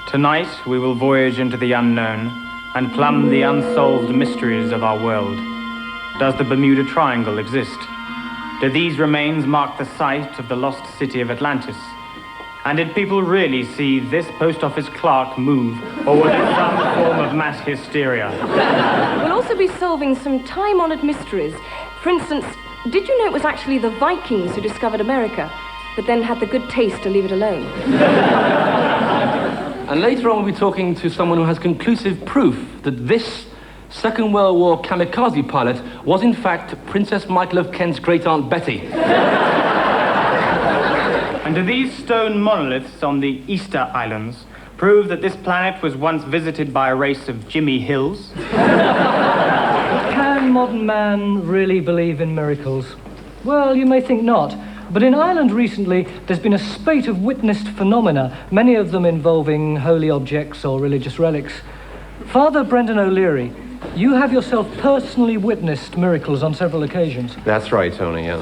Tonight we will voyage into the unknown and plumb the unsolved mysteries of our world. Does the Bermuda Triangle exist? Do these remains mark the site of the lost city of Atlantis? And did people really see this post office clerk move, or was it some form of mass hysteria? We'll also be solving some time-honored mysteries. For instance, did you know it was actually the Vikings who discovered America, but then had the good taste to leave it alone? And later on we'll be talking to someone who has conclusive proof that this Second World War kamikaze pilot was in fact Princess Michael of Kent's great-aunt Betty. And do these stone monoliths on the Easter Islands prove that this planet was once visited by a race of Jimmy Hills? Can modern man really believe in miracles? Well, you may think not. But in Ireland recently, there's been a spate of witnessed phenomena, many of them involving holy objects or religious relics. Father Brendan O'Leary, you have yourself personally witnessed miracles on several occasions. That's right, Tony, yeah.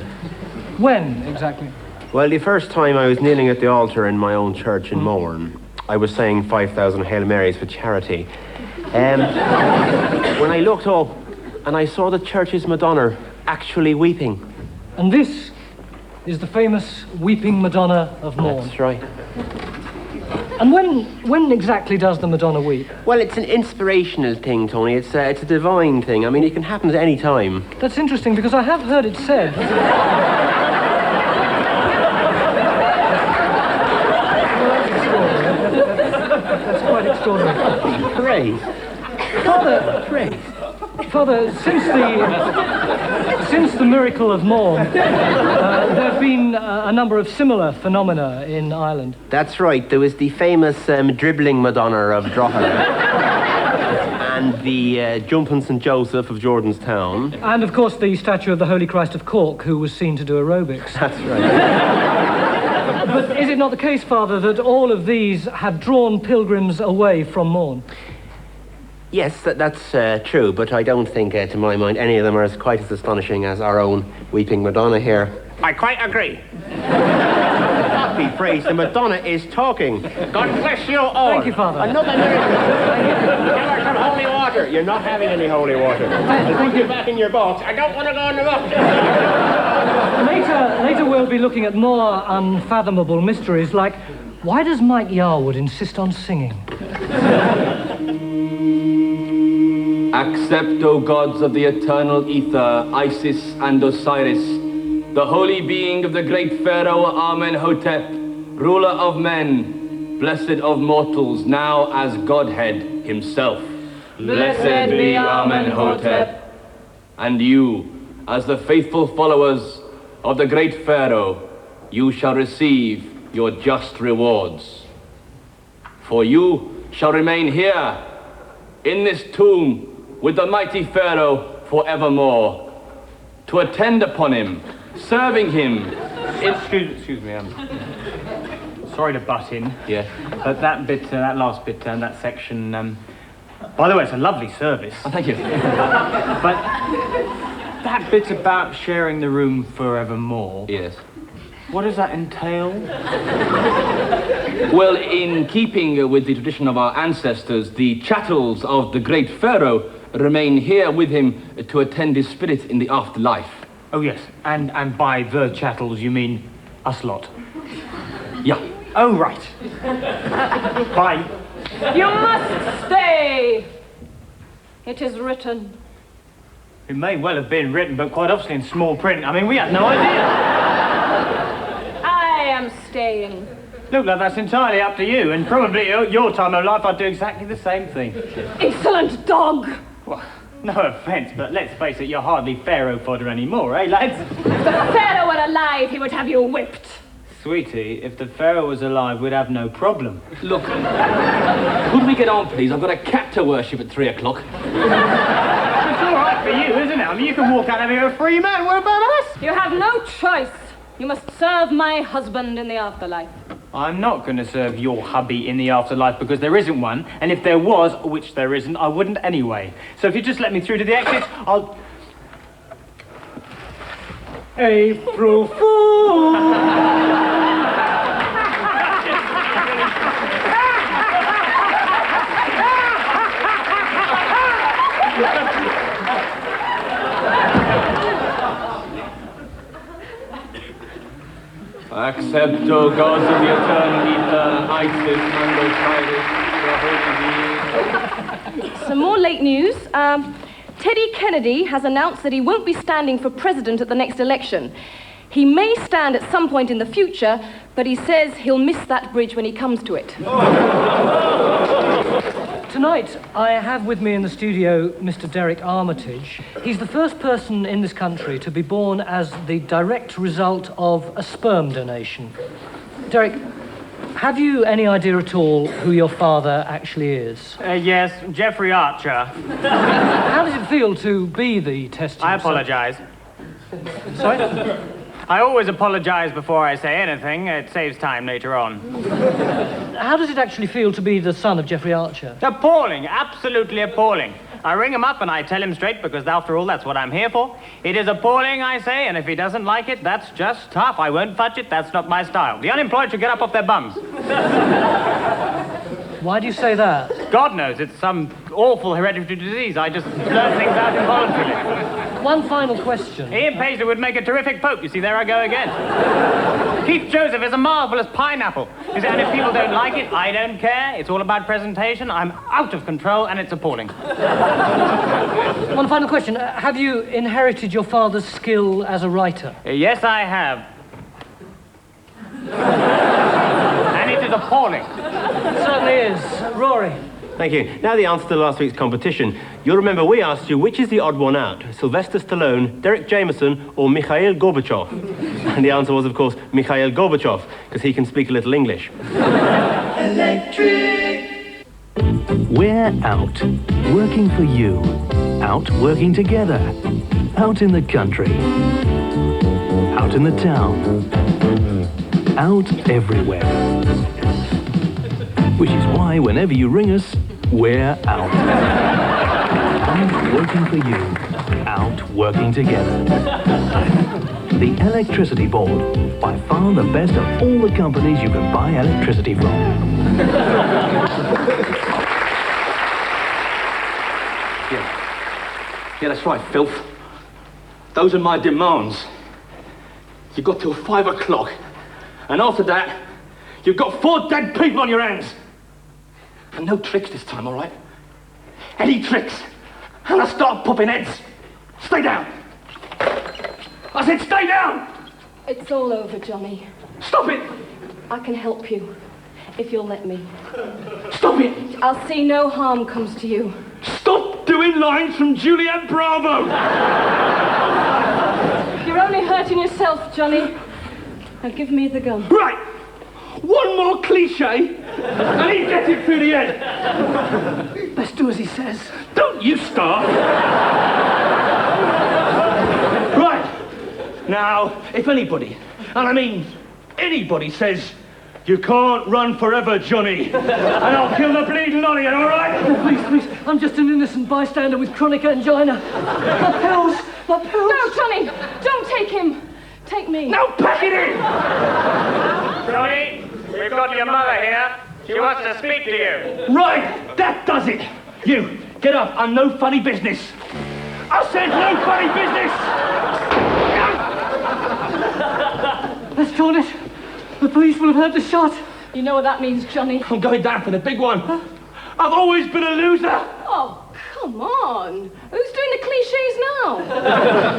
When, exactly? Well, the first time I was kneeling at the altar in my own church in Mourne, I was saying 5,000 Hail Marys for charity. When I looked up and I saw the church's Madonna actually weeping. And this is the famous Weeping Madonna of Mourne. That's right. And when exactly does the Madonna weep? Well, it's an inspirational thing, Tony. It's a divine thing. I mean, it can happen at any time. That's interesting, because I have heard it said. That's quite extraordinary. Praise. Father, since the miracle of Mourne, there have been a number of similar phenomena in Ireland. That's right. There was the famous dribbling Madonna of Drogheda and the jumping St. Joseph of Jordanstown. And, of course, the statue of the Holy Christ of Cork, who was seen to do aerobics. That's right. But is it not the case, Father, that all of these have drawn pilgrims away from Mourne? Yes, that's true, but I don't think, to my mind, any of them are quite as astonishing as our own Weeping Madonna here. I quite agree. God be praised, the Madonna is talking. God bless you all. Thank you, Father. Another miracle. Give her some holy water. You're not having any holy water. I'll put you back in your box. I don't want to go in the box. Later we'll be looking at more unfathomable mysteries, like, why does Mike Yarwood insist on singing? Accept, O gods of the eternal ether, Isis and Osiris, the holy being of the great Pharaoh Amenhotep, ruler of men, blessed of mortals, now as Godhead himself. Blessed be Amenhotep. And you, as the faithful followers of the great Pharaoh, you shall receive your just rewards. For you shall remain here, in this tomb, with the mighty Pharaoh forevermore, to attend upon him, serving him. Excuse me, sorry to butt in. Yeah. But that bit, that last bit, that section, by the way, it's a lovely service. Oh, thank you. But that bit about sharing the room forevermore. Yes. What does that entail? Well, in keeping with the tradition of our ancestors, the chattels of the great Pharaoh remain here with him to attend his spirit in the afterlife. Oh, yes. And by the chattels, you mean us lot? Yeah. Oh, right. Bye. You must stay. It is written. It may well have been written, but quite obviously in small print. I mean, we had no idea. I am staying. Look, love, that's entirely up to you, and probably at your time of life I'd do exactly the same thing. Insolent dog! Well, no offence, but let's face it, you're hardly Pharaoh fodder anymore, eh, lads? If the Pharaoh were alive, he would have you whipped. Sweetie, if the Pharaoh was alive, we'd have no problem. Look, could we get on, please? I've got a cat to worship at 3 o'clock. It's all right for you, isn't it? I mean, you can walk out of here a free man. What about us? You have no choice. You must serve my husband in the afterlife. I'm not going to serve your hubby in the afterlife because there isn't one, and if there was, which there isn't, I wouldn't anyway. So if you just let me through to the exit, I'll... April Fool! Accept, O gods of the eternal ether, Isis and Osiris, the holy being. Some more late news. Teddy Kennedy has announced that he won't be standing for president at the next election. He may stand at some point in the future, but he says he'll miss that bridge when he comes to it. Tonight, I have with me in the studio Mr. Derek Armitage. He's the first person in this country to be born as the direct result of a sperm donation. Derek, have you any idea at all who your father actually is? Yes, Jeffrey Archer. How does it feel to be the test tube I son? apologize. Sorry? I always apologize before I say anything. It saves time later on. How does it actually feel to be the son of Jeffrey Archer? Appalling, absolutely appalling. I ring him up and I tell him straight, because after all, that's what I'm here for. It is appalling, I say, and if he doesn't like it, that's just tough. I won't fudge it, that's not my style. The unemployed should get up off their bums. Why do you say that? God knows, it's some awful hereditary disease. I just blurt things out involuntarily. One final question. Ian Paisley would make a terrific pope. You see, there I go again. Keith Joseph is a marvelous pineapple. You see, and if people don't like it, I don't care. It's all about presentation. I'm out of control, and it's appalling. One final question. Have you inherited your father's skill as a writer? Yes, I have. And it is appalling. It certainly is. Rory. Thank you. Now the answer to last week's competition. You'll remember we asked you which is the odd one out, Sylvester Stallone, Derek Jameson, or Mikhail Gorbachev? And the answer was, of course, Mikhail Gorbachev, because he can speak a little English. Electric. We're out, working for you. Out working together. Out in the country. Out in the town. Out everywhere. Which is why whenever you ring us, we're out. Out working for you. Out working together. The Electricity Board. By far the best of all the companies you can buy electricity from. Yeah, that's right, filth. Those are my demands. You've got till 5 o'clock. And after that, you've got 4 dead people on your hands. And no tricks this time, all right? Any tricks, and I start popping heads. Stay down. I said stay down! It's all over, Johnny. Stop it! I can help you, if you'll let me. Stop it! I'll see no harm comes to you. Stop doing lines from Juliet Bravo! You're only hurting yourself, Johnny. Now give me the gun. Right! One more cliche, and he gets it through the head. Let's do as he says. Don't you start! Right! Now, if anybody, and I mean anybody, says, you can't run forever, Johnny, and I'll kill the bleeding lot of you, all right? Oh, please, I'm just an innocent bystander with chronic angina. My pills! No, Johnny! Don't take him! Take me. Now pack it in! Johnny, we've got your mother here. She wants to speak to you. Right, that does it. You, get up, and no funny business. I said no funny business! Let's join it. The police will have heard the shot. You know what that means, Johnny? I'm going down for the big one. I've always been a loser. Oh, come on. Who's doing the cliches now?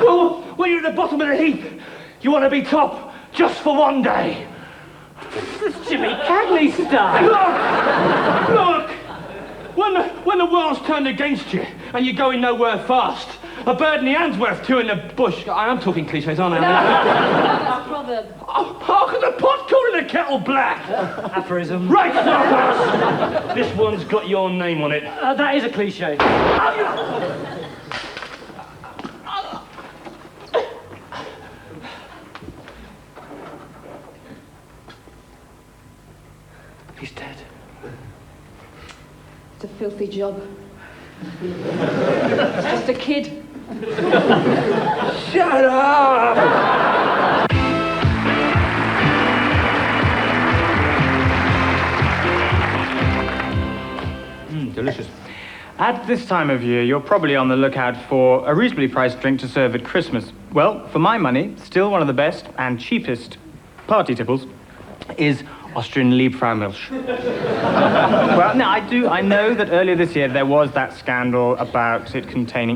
Well, when you're at the bottom of the heap, you want to be top just for one day. It's Jimmy Cagney stuff. Look! When the world's turned against you and you're going nowhere fast, a bird in the hand's worth 2 in the bush. I am talking cliches, aren't I? That's a proverb. Oh, how can the pot calling the kettle black? Aphorism. Right, Smarthouse. This one's got your name on it. That is a cliche. He's dead. It's a filthy job. It's just a kid. Shut up! Delicious. At this time of year, you're probably on the lookout for a reasonably priced drink to serve at Christmas. Well, for my money, still one of the best and cheapest party tipples, is Austrian Liebfraumilch. Well, now, I know that earlier this year there was that scandal about it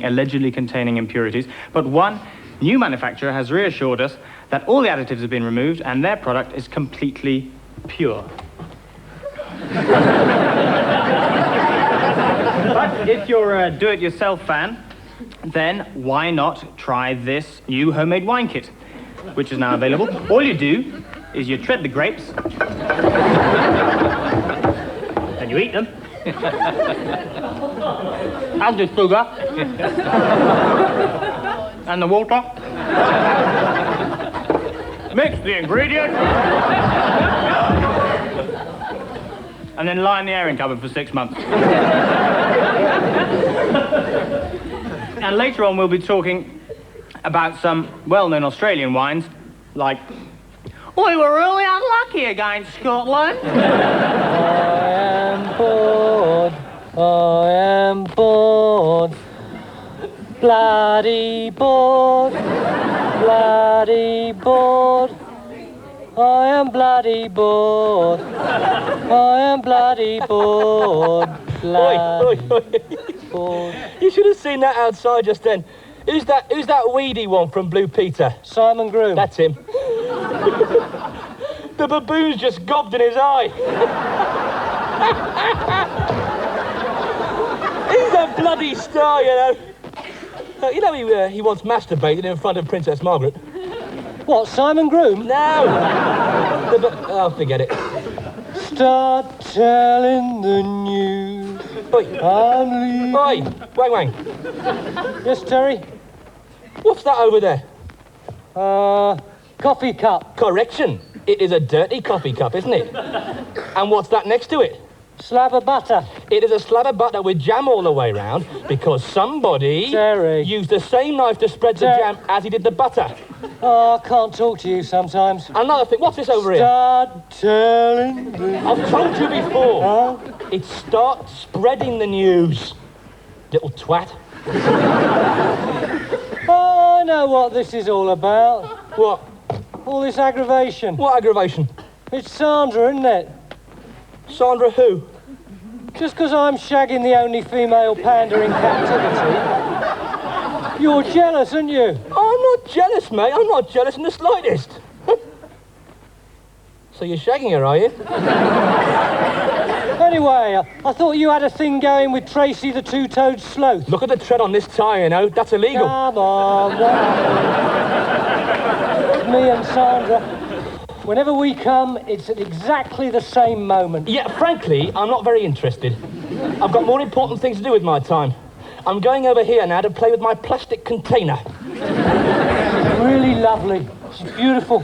allegedly containing impurities, but one new manufacturer has reassured us that all the additives have been removed and their product is completely pure. But if you're a do-it-yourself fan, then why not try this new homemade wine kit, which is now available. All you do is you tread the grapes, and you eat them. Add the sugar, and the water. Mix the ingredients, and then lie in the airing cupboard for 6 months. And later on, we'll be talking about some well-known Australian wines, like, we were really unlucky against Scotland. I am bored. I am bored. Bloody bored. Bloody bored. I am bloody bored. I am bloody bored. Bloody bored. You should have seen that outside just then. Who's that weedy one from Blue Peter? Simon Groom. That's him. The baboon's just gobbed in his eye. He's a bloody star, you know. He once masturbated in front of Princess Margaret. What, Simon Groom? No. Forget it. Start telling the news. Oi. I'm leaving. Oi, Wang Wang. Yes, Terry? What's that over there? Coffee cup. Correction. It is a dirty coffee cup, isn't it? And what's that next to it? Slab of butter. It is a slab of butter with jam all the way round because somebody Terry. used the same knife to spread the jam as he did the butter. Oh, I can't talk to you sometimes. Another thing, what's this over Start telling the... I've told you before. Huh? It's start spreading the news. Little twat. Oh, I know what this is all about. What? All this aggravation. What aggravation? It's Sandra, isn't it? Sandra who? Just because I'm shagging the only female panda in captivity. You're jealous, aren't you? I'm not jealous, mate. I'm not jealous in the slightest. So you're shagging her, are you? Anyway, I thought you had a thing going with Tracy the two-toed sloth. Look at the tread on this tyre, you know. That's illegal. Come on, what happened? Me and Sandra, whenever we come, it's at exactly the same moment. Yeah, frankly, I'm not very interested. I've got more important things to do with my time. I'm going over here now to play with my plastic container. Really lovely. She's beautiful.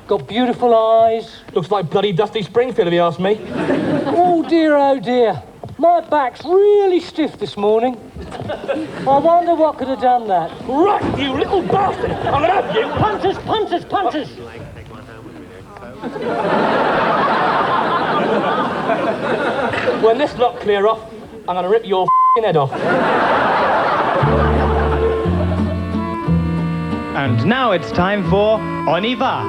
Got beautiful eyes. Looks like bloody Dusty Springfield, if you ask me. Oh dear. My back's really stiff this morning. I wonder what could have done that. Right, you little bastard! I'm gonna have you! Punters! When this lot clear off, I'm gonna rip your head off. And now it's time for On y va.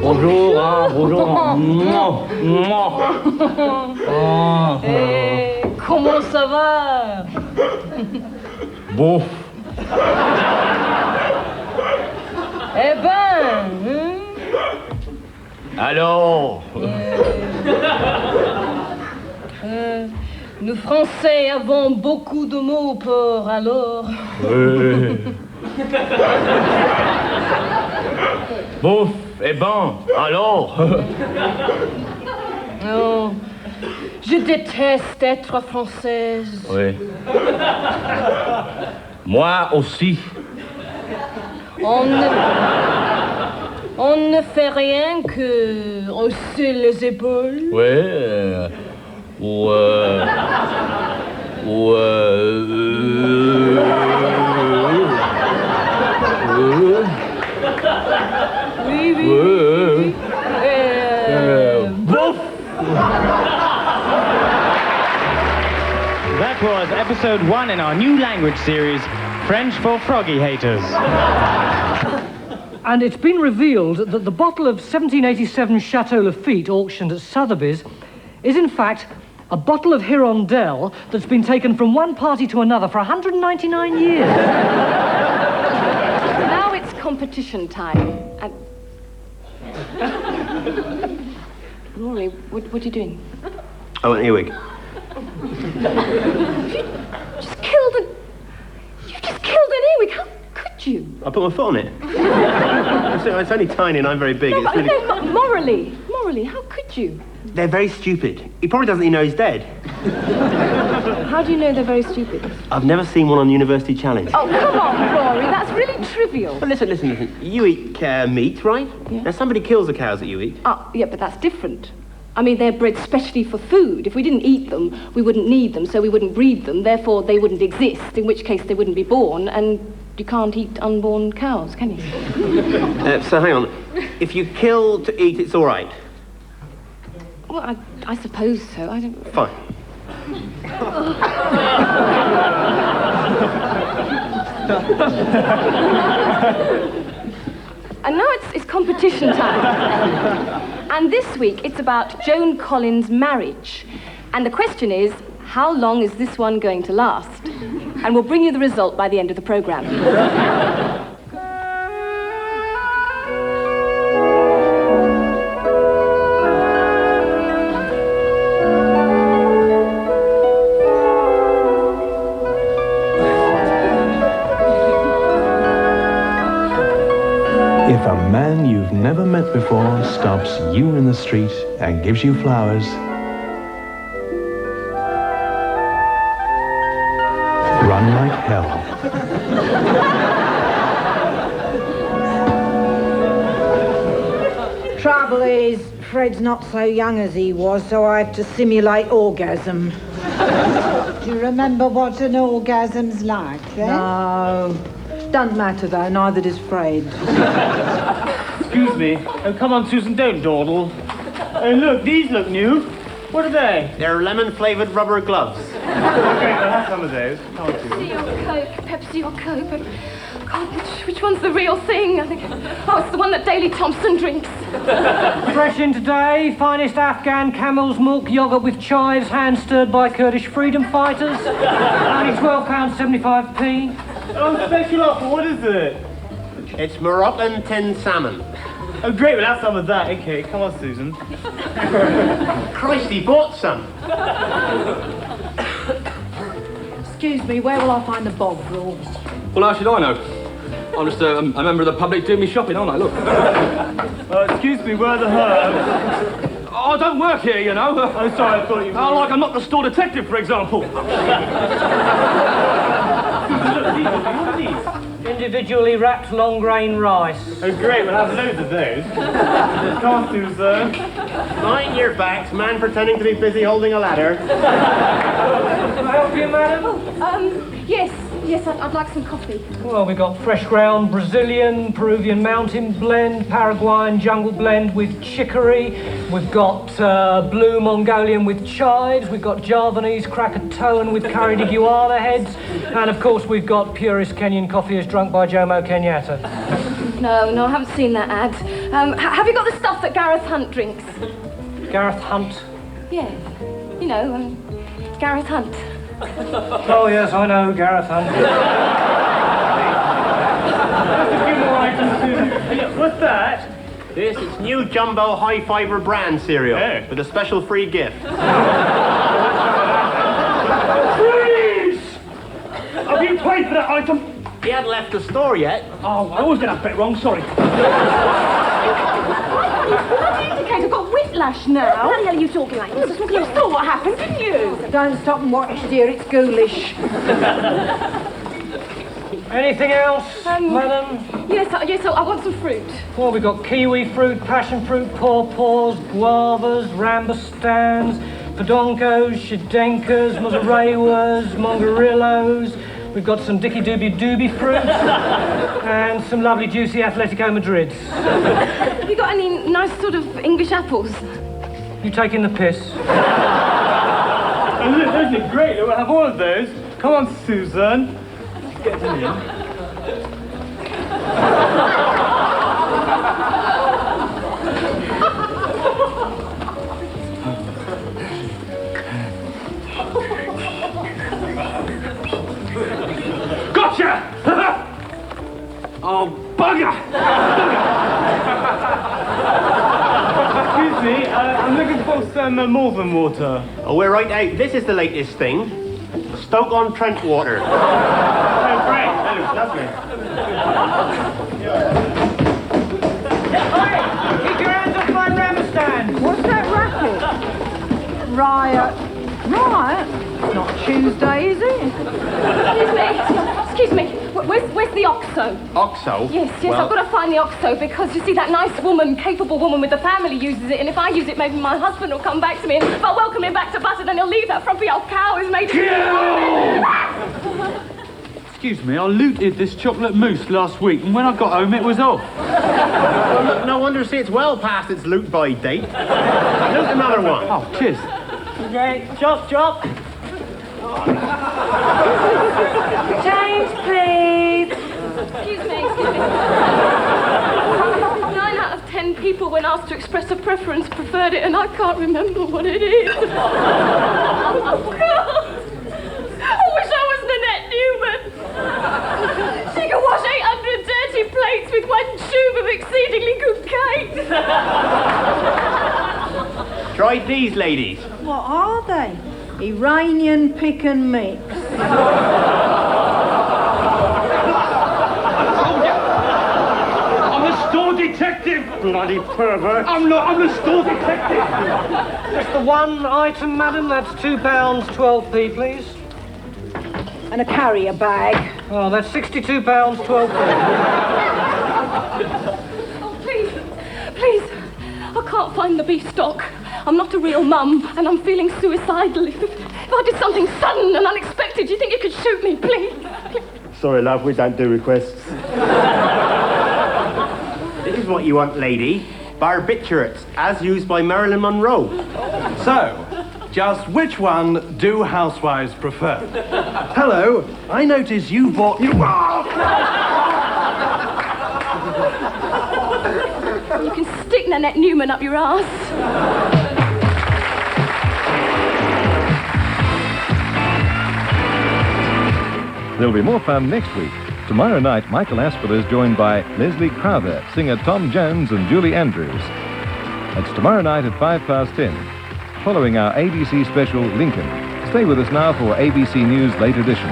Bonjour, bonjour. Hey, comment ça va? Bon. Eh ben, Alors nous Français avons beaucoup de mots pour alors. Bon, eh ben, alors Oh, je déteste être française. Oui. Moi aussi. On ne fait rien que hausser les épaules. Ouais. Oui. That was episode 1 in our new language series, French for froggy haters. And it's been revealed that the bottle of 1787 Chateau Lafite auctioned at Sotheby's is in fact a bottle of Hirondelle that's been taken from one party to another for 199 years. Now it's competition time. Rory, what are you doing? Oh, an earwig. You just killed an earwig. How could you? I put my foot on it. It's only tiny and I'm very big. No, It's but really... morally, how could you? They're very stupid. He probably doesn't even know he's dead. How do you know they're very stupid? I've never seen one on University Challenge. Oh, come on, Rory, that's really trivial. But listen. You eat meat, right? Yeah. Now, somebody kills the cows that you eat. Oh, yeah, but that's different. I mean, they're bred specially for food. If we didn't eat them, we wouldn't need them, so we wouldn't breed them. Therefore, they wouldn't exist, in which case they wouldn't be born, and you can't eat unborn cows, can you? So hang on. If you kill to eat, it's all right. Well, I suppose so. I don't... Fine. And now it's competition time. And this week, it's about Joan Collins' marriage. And the question is, how long is this one going to last? And we'll bring you the result by the end of the programme. If a man you've never met before stops you in the street and gives you flowers, run like hell. Trouble is, Fred's not so young as he was, so I had to simulate orgasm. Do you remember what an orgasm's like, then? No. Doesn't matter, though. Neither does Fred. Excuse me. Oh, come on, Susan, don't dawdle. Oh, look, these look new. What are they? They're lemon-flavoured rubber gloves. Okay, I'll have some of those. Come on, Susan. Pepsi or Coke. God, which one's the real thing? I think... Oh, it's the one that Daley Thompson drinks. Fresh in today, finest Afghan camel's milk yogurt with chives, hand-stirred by Kurdish freedom fighters. Only £12.75p. Oh, special offer, what is it? It's Moroccan tinned salmon. Oh, great, we'll have some of that. Okay, come on, Susan. Christ, he bought some. Excuse me, where will I find the bog rolls? Well, how should I know? I'm just a member of the public doing me shopping, aren't I? Look. Excuse me, where are the herbs? I don't work here, you know. Oh, sorry, I thought you... Oh, like I'm not the store detective, for example. What are these? Individually wrapped long grain rice. Oh, great, we'll have loads of those. Come on, Susan. Mind your backs, man pretending to be busy holding a ladder. Can I help you, madam? Yes, I'd like some coffee. Well, we've got fresh ground Brazilian, Peruvian mountain blend, Paraguayan jungle blend with chicory. We've got blue Mongolian with chives. We've got Javanese Krakatoan with curry de guava heads. And, of course, we've got purest Kenyan coffee as drunk by Jomo Kenyatta. No, I haven't seen that ad. Have you got the stuff that Gareth Hunt drinks? Gareth Hunt? Yeah, you know, Gareth Hunt. Oh, yes, I know, Gareth Hunt. What's that? This is new Jumbo High Fibre brand cereal with a special free gift. Freeze! Have you paid for that item? He hadn't left the store yet. Oh, I always get that bit wrong, sorry. I've got whiplash now. What the hell are you talking like? You saw what happened, didn't you? Don't stop and watch, dear. It's ghoulish. Anything else, madam? Yes, I want some fruit. Well, we've got kiwi fruit, passion fruit, pawpaws, guavas, rambustans, podonkos, shidenkas, mozzarellas, mongarillos. We've got some Dicky Doobie Doobie fruit and some lovely juicy Atletico Madrids. Have you got any nice sort of English apples? You taking the piss? Oh, look, those look great. We'll have all of those. Come on, Susan. Gotcha! Oh, bugger! Excuse me, I'm looking for some Malvern water. Oh, we're right out. This is the latest thing. Stoke-on-Trent water. Oh, great. That looks lovely. Keep your hands off my ramstand! What's that racket? Riot. Riot? It's not Tuesday, is it? Excuse me. Where's the OXO? Oxo? Yes, I've got to find the OXO because, you see, that nice woman, capable woman with the family uses it, and if I use it, maybe my husband will come back to me, and if I welcome him back to Button, and he'll leave that frumpy old cow who's made... Excuse me, I looted this chocolate mousse last week, and when I got home, it was off. Well, look, no wonder it's well past its loot-by date. Loot another one. Oh, cheers. Okay, chop. Change, please. Excuse me. 9 out of 10 people, when asked to express a preference, preferred it, and I can't remember what it is. Oh, God. I wish I was Nanette Newman. She can wash 800 dirty plates with one tube of exceedingly good cake. Try these, ladies. What are they? Iranian pick and mix. I'm a store detective! Bloody pervert! I'm the store detective! Just the one item, madam. That's £2.12p, please. And a carrier bag. Oh, that's £62.12p. Oh, please. I can't find the beef stock. I'm not a real mum, and I'm feeling suicidal. If I did something sudden and unexpected, do you think you could shoot me, please? Sorry, love, we don't do requests. This is what you want, lady. Barbiturates, as used by Marilyn Monroe. So, just which one do housewives prefer? Hello, I notice you bought... You can stick Nanette Newman up your arse. There'll be more fun next week. Tomorrow night, Michael Aspel is joined by Leslie Crowther, singer Tom Jones and Julie Andrews. That's tomorrow night at 10:05, following our ABC special Lincoln. Stay with us now for ABC News Late Edition.